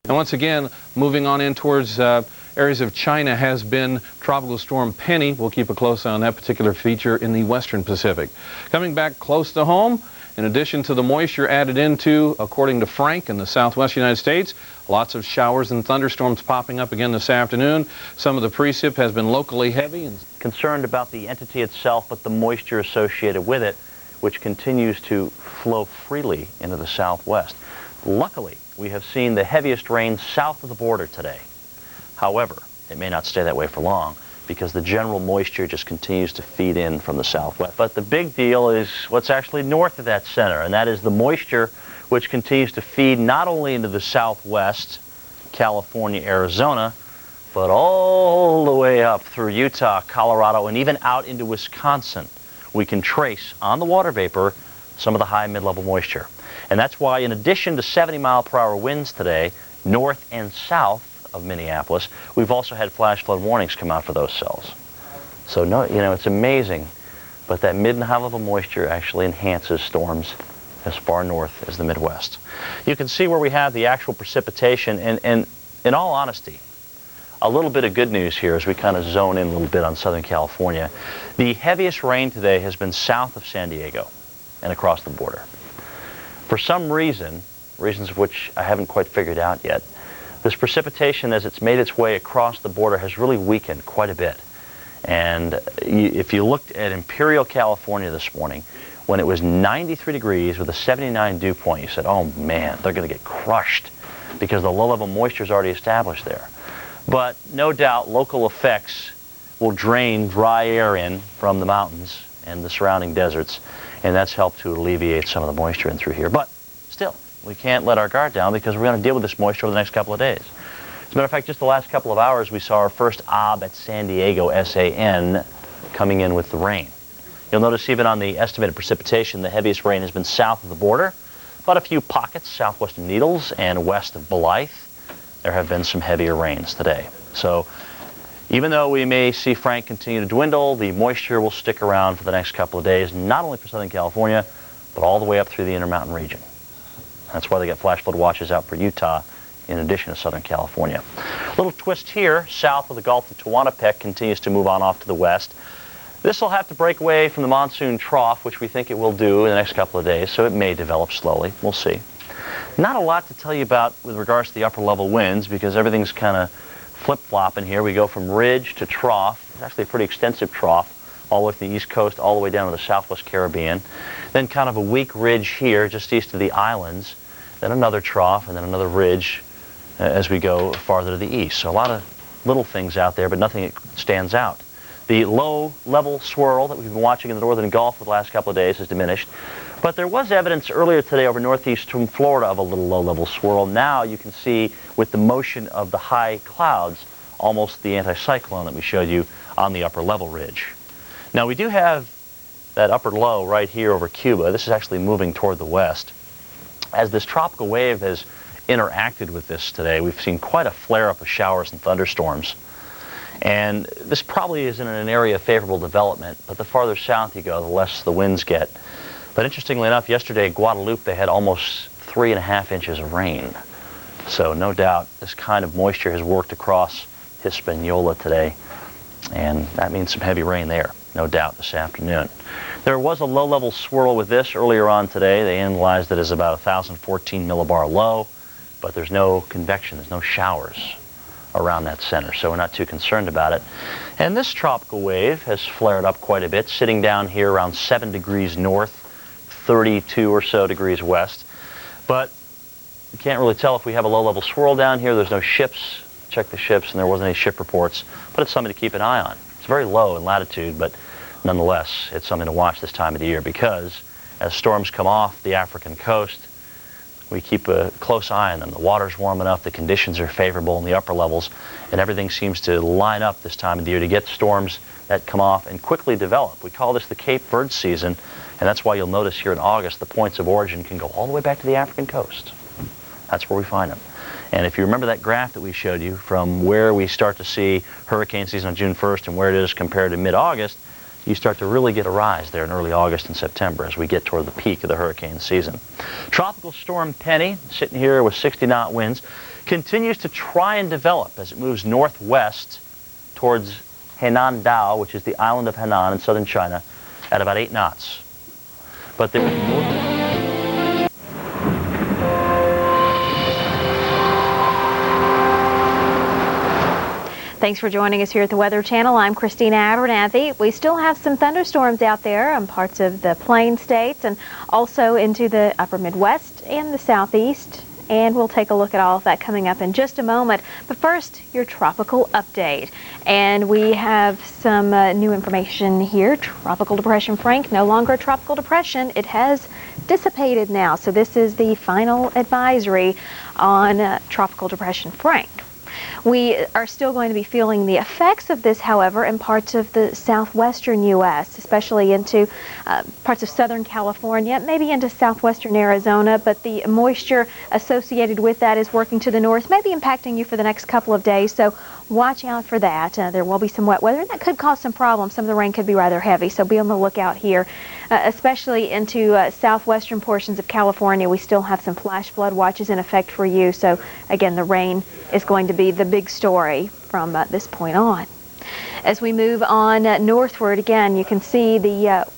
And once again, moving on in towards areas of China has been Tropical Storm Penny. We'll keep a close eye on that particular feature in the western Pacific. Coming back close to home, in addition to the moisture added into, according to Frank, in the southwest United States, lots of showers and thunderstorms popping up again this afternoon. Some of the precip has been locally heavy. Concerned about the entity itself, but the moisture associated with it, which continues to flow freely into the southwest. Luckily, we have seen the heaviest rain south of the border today. However, it may not stay that way for long because the general moisture just continues to feed in from the southwest. But the big deal is what's actually north of that center, and that is the moisture which continues to feed not only into the southwest, California, Arizona, but all the way up through Utah, Colorado, and even out into Wisconsin. We can trace on the water vapor some of the high mid-level moisture. And that's why, in addition to 70-mile-per-hour winds today, north and south of Minneapolis, we've also had flash flood warnings come out for those cells. So, it's amazing, but that mid and high-level moisture actually enhances storms as far north as the Midwest. You can see where we have the actual precipitation, and in all honesty, a little bit of good news here as we kind of zone in a little bit on Southern California. The heaviest rain today has been south of San Diego and across the border. For some reasons of which I haven't quite figured out yet, this precipitation, as it's made its way across the border, has really weakened quite a bit. And if you looked at Imperial, California this morning, when it was 93 degrees with a 79 dew point, you said, oh man, they're going to get crushed because the low-level moisture is already established there. But no doubt local effects will drain dry air in from the mountains and the surrounding deserts, and that's helped to alleviate some of the moisture in through here. But still, we can't let our guard down because we're going to deal with this moisture over the next couple of days. As a matter of fact, just the last couple of hours, we saw our first ob at San Diego, SAN, coming in with the rain. You'll notice even on the estimated precipitation, the heaviest rain has been south of the border, but a few pockets southwest of Needles and west of Blythe. There have been some heavier rains today. So even though we may see Frank continue to dwindle, the moisture will stick around for the next couple of days, not only for Southern California, but all the way up through the Intermountain region. That's why they get flash flood watches out for Utah, in addition to Southern California. A little twist here, south of the Gulf of Tehuantepec continues to move on off to the west. This will have to break away from the monsoon trough, which we think it will do in the next couple of days, so it may develop slowly. We'll see. Not a lot to tell you about with regards to the upper level winds because everything's kind of flip-flopping here. We go from ridge to trough. It's actually a pretty extensive trough all the way from the east coast all the way down to the southwest Caribbean. Then kind of a weak ridge here just east of the islands. Then another trough and then another ridge as we go farther to the east. So a lot of little things out there, but nothing that stands out. The low-level swirl that we've been watching in the northern Gulf for the last couple of days has diminished. But there was evidence earlier today over northeastern Florida of a little low-level swirl. Now you can see with the motion of the high clouds, almost the anticyclone that we showed you on the upper level ridge. Now we do have that upper low right here over Cuba. This is actually moving toward the west. As this tropical wave has interacted with this today, we've seen quite a flare-up of showers and thunderstorms. And this probably isn't in an area of favorable development, but the farther south you go, the less the winds get. But interestingly enough, yesterday in Guadalupe, they had almost 3.5 inches of rain. So no doubt this kind of moisture has worked across Hispaniola today, and that means some heavy rain there, no doubt, this afternoon. There was a low-level swirl with this earlier on today. They analyzed it as about 1,014 millibar low, but there's no convection, there's no showers around that center, so we're not too concerned about it. And this tropical wave has flared up quite a bit, sitting down here around 7 degrees north, 32 or so degrees west. But you can't really tell if we have a low-level swirl down here. There's no ships. Check the ships, and there wasn't any ship reports, but it's something to keep an eye on. It's very low in latitude, but nonetheless, it's something to watch this time of the year because as storms come off the African coast, we keep a close eye on them. The water's warm enough, the conditions are favorable in the upper levels, and everything seems to line up this time of the year to get storms that come off and quickly develop. We call this the Cape Verde season, and that's why you'll notice here in August the points of origin can go all the way back to the African coast. That's where we find them. And if you remember that graph that we showed you from where we start to see hurricane season on June 1st and where it is compared to mid-August, you start to really get a rise there in early August and September as we get toward the peak of the hurricane season. Tropical Storm Penny, sitting here with 60-knot winds, continues to try and develop as it moves northwest towards Hainan Dao, which is the island of Hainan in southern China, at about 8 knots. But there is more. Thanks for joining us here at the Weather Channel. I'm Christina Abernathy. We still have some thunderstorms out there in parts of the Plain States and also into the upper Midwest and the Southeast. And we'll take a look at all of that coming up in just a moment. But first, your tropical update. And we have some new information here. Tropical Depression Frank, no longer a tropical depression. It has dissipated now. So this is the final advisory on Tropical Depression Frank. We are still going to be feeling the effects of this, however, in parts of the southwestern U.S., especially into parts of southern California, maybe into southwestern Arizona, but the moisture associated with that is working to the north, maybe impacting you for the next couple of days, so watch out for that. There will be some wet weather, and that could cause some problems. Some of the rain could be rather heavy, so be on the lookout here, especially into southwestern portions of California. We still have some flash flood watches in effect for you, so again, the rain is going to be the big story from this point on. As we move on northward, again, you can see the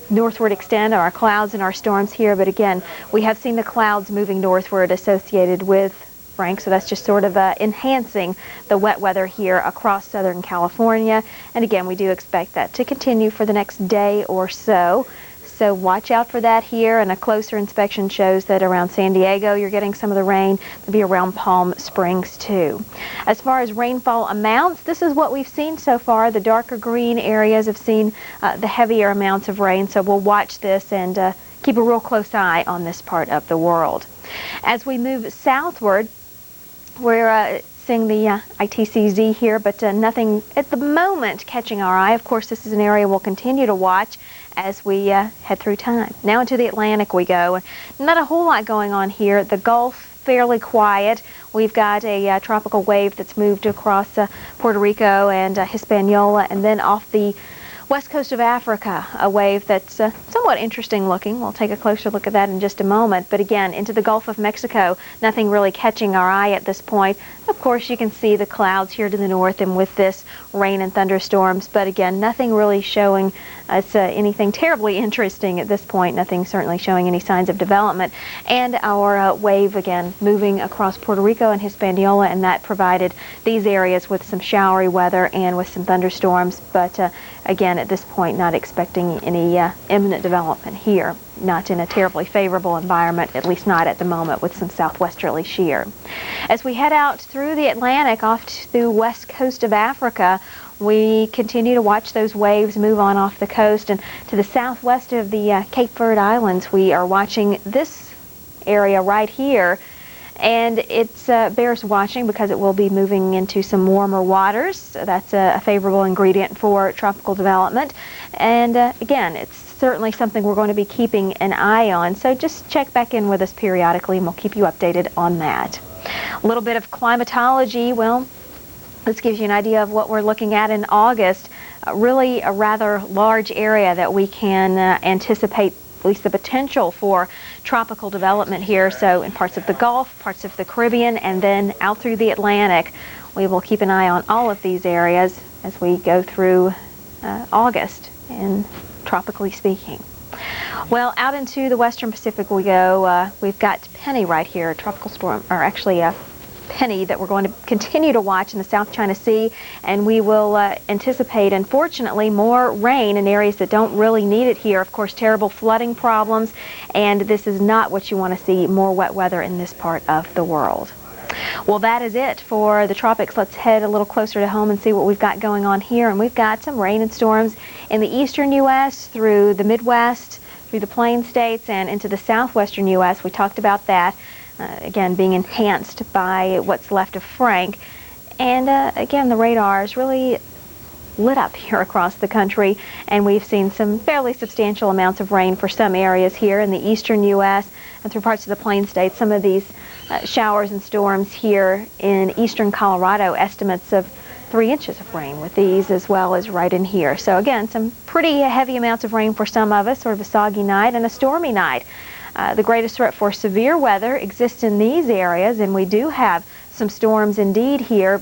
northward extent of our clouds and our storms here, but again, we have seen the clouds moving northward associated with Frank, so that's just sort of enhancing the wet weather here across southern California. And again, we do expect that to continue for the next day or so. So watch out for that here, and a closer inspection shows that around San Diego you're getting some of the rain. It'll be around Palm Springs too. As far as rainfall amounts, this is what we've seen so far. The darker green areas have seen the heavier amounts of rain, so we'll watch this and keep a real close eye on this part of the world. As we move southward, we're seeing the ITCZ here, but nothing at the moment catching our eye. Of course, this is an area we'll continue to watch as we head through time. Now into the Atlantic we go. Not a whole lot going on here. The Gulf, fairly quiet. We've got a tropical wave that's moved across Puerto Rico and Hispaniola, and then off the west coast of Africa, a wave that's somewhat interesting looking. We'll take a closer look at that in just a moment. But again, into the Gulf of Mexico, nothing really catching our eye at this point. Of course, you can see the clouds here to the north and with this rain and thunderstorms. But again, nothing really showing us anything terribly interesting at this point. Nothing certainly showing any signs of development. And our wave, again, moving across Puerto Rico and Hispaniola, and that provided these areas with some showery weather and with some thunderstorms. But again, at this point, not expecting any imminent development here. Not in a terribly favorable environment, at least not at the moment, with some southwesterly shear. As we head out through the Atlantic off to the west coast of Africa, we continue to watch those waves move on off the coast, and to the southwest of the Cape Verde Islands, we are watching this area right here. And it bears watching because it will be moving into some warmer waters. That's a favorable ingredient for tropical development. And again, it's certainly something we're going to be keeping an eye on. So just check back in with us periodically and we'll keep you updated on that. A little bit of climatology. Well, this gives you an idea of what we're looking at in August. Really a rather large area that we can anticipate at least the potential for tropical development here. So in parts of the Gulf, parts of the Caribbean, and then out through the Atlantic, we will keep an eye on all of these areas as we go through August, and tropically speaking. Well, out into the western Pacific we go. We've got Penny right here, a tropical storm, or actually a Penny that we're going to continue to watch in the South China Sea, and we will anticipate, unfortunately, more rain in areas that don't really need it here. Of course, terrible flooding problems, and this is not what you want to see, more wet weather in this part of the world. Well, that is it for the tropics. Let's head a little closer to home and see what we've got going on here. And we've got some rain and storms in the eastern U.S., through the Midwest, through the Plain States, and into the southwestern U.S. We talked about that. Again, being enhanced by what's left of Frank. And again, the radar is really lit up here across the country, and we've seen some fairly substantial amounts of rain for some areas here in the eastern U.S. and through parts of the Plain States. Some of these showers and storms here in eastern Colorado, estimates of 3 inches of rain with these, as well as right in here. So again, some pretty heavy amounts of rain for some of us, sort of a soggy night and a stormy night. The greatest threat for severe weather exists in these areas, and we do have some storms indeed here.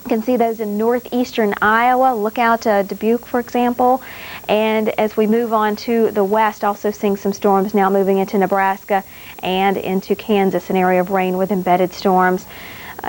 You can see those in northeastern Iowa. Look out Dubuque, for example. And as we move on to the west, also seeing some storms now moving into Nebraska and into Kansas, an area of rain with embedded storms.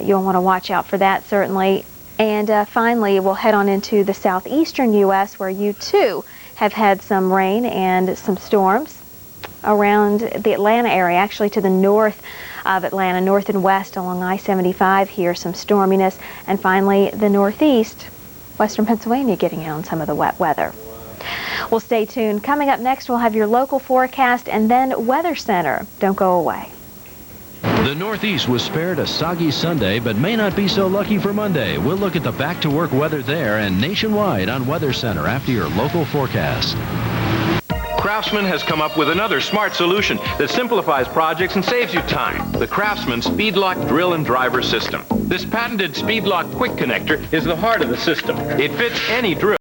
You'll want to watch out for that, certainly. And finally, we'll head on into the southeastern U.S., where you too have had some rain and some storms around the Atlanta area, actually to the north of Atlanta, north and west along I-75 here, some storminess. And finally, the northeast, western Pennsylvania getting out on some of the wet weather. Well, stay tuned. Coming up next, we'll have your local forecast and then Weather Center. Don't go away. The Northeast was spared a soggy Sunday, but may not be so lucky for Monday. We'll look at the back-to-work weather there and nationwide on Weather Center after your local forecast. Craftsman has come up with another smart solution that simplifies projects and saves you time. The Craftsman Speedlock Drill and Driver System. This patented Speedlock Quick Connector is the heart of the system. It fits any drill.